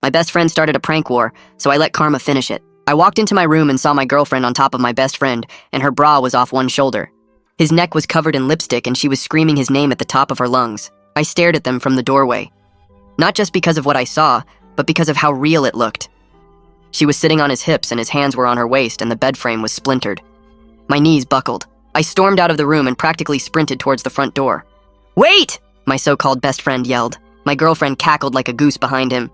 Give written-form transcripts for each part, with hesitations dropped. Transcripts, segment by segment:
My best friend started a prank war, so I let karma finish it. I walked into my room and saw my girlfriend on top of my best friend, and her bra was off one shoulder. His neck was covered in lipstick and she was screaming his name at the top of her lungs. I stared at them from the doorway. Not just because of what I saw, but because of how real it looked. She was sitting on his hips and his hands were on her waist and the bed frame was splintered. My knees buckled. I stormed out of the room and practically sprinted towards the front door. "Wait!" my so-called best friend yelled. My girlfriend cackled like a goose behind him.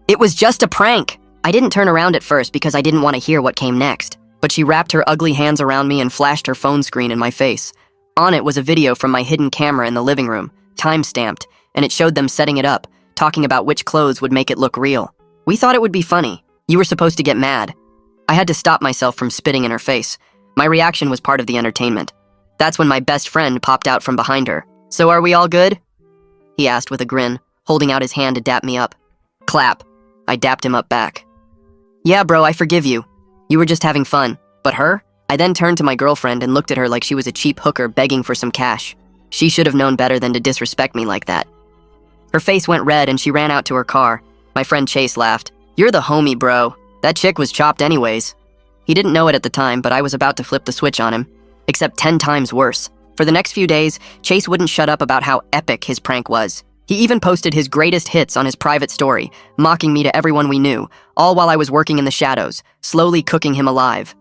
"It was just a prank!" I didn't turn around at first because I didn't want to hear what came next, but she wrapped her ugly hands around me and flashed her phone screen in my face. On it was a video from my hidden camera in the living room, time-stamped, and it showed them setting it up, talking about which clothes would make it look real. We thought it would be funny. You were supposed to get mad. I had to stop myself from spitting in her face. My reaction was part of the entertainment. That's when my best friend popped out from behind her. "So are we all good?" he asked with a grin, holding out his hand to dap me up. Clap. I dapped him up back. "Yeah, bro, I forgive you. You were just having fun. But her?" I then turned to my girlfriend and looked at her like she was a cheap hooker begging for some cash. She should have known better than to disrespect me like that. Her face went red and she ran out to her car. My friend Chase laughed. "You're the homie, bro. That chick was chopped anyways." He didn't know it at the time, but I was about to flip the switch on him. Except 10 times worse. For the next few days, Chase wouldn't shut up about how epic his prank was. He even posted his greatest hits on his private story, mocking me to everyone we knew, all while I was working in the shadows, slowly cooking him alive.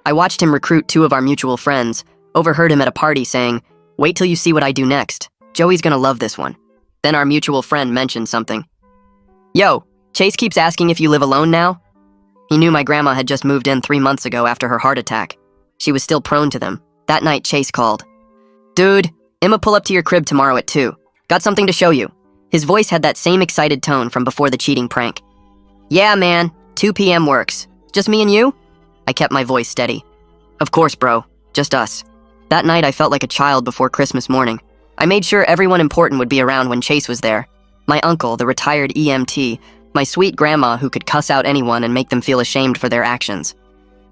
I watched him recruit 2 of our mutual friends, overheard him at a party saying, "Wait till you see what I do next. Joey's gonna love this one." Then our mutual friend mentioned something. "Yo, Chase keeps asking if you live alone now?" He knew my grandma had just moved in 3 months ago after her heart attack. She was still prone to them. That night, Chase called. "Dude, I'ma pull up to your crib tomorrow at 2. Got something to show you." His voice had that same excited tone from before the cheating prank. "Yeah, man, 2 p.m. works. Just me and you?" I kept my voice steady. "Of course, bro. Just us." That night, I felt like a child before Christmas morning. I made sure everyone important would be around when Chase was there. My uncle, the retired EMT, my sweet grandma who could cuss out anyone and make them feel ashamed for their actions.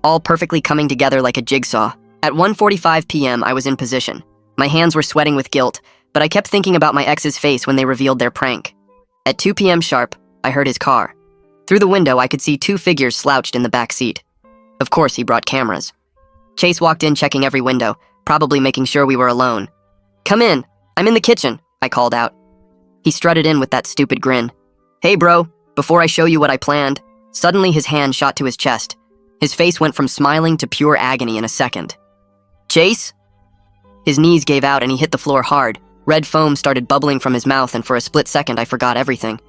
All perfectly coming together like a jigsaw. At 1:45 p.m., I was in position. My hands were sweating with guilt, but I kept thinking about my ex's face when they revealed their prank. At 2 p.m. sharp, I heard his car. Through the window, I could see 2 figures slouched in the back seat. Of course, he brought cameras. Chase walked in checking every window, probably making sure we were alone. "Come in. I'm in the kitchen," I called out. He strutted in with that stupid grin. "Hey, bro, before I show you what I planned." Suddenly, his hand shot to his chest. His face went from smiling to pure agony in a second. "Chase?" His knees gave out and he hit the floor hard. Red foam started bubbling from his mouth, and for a split second, I forgot everything.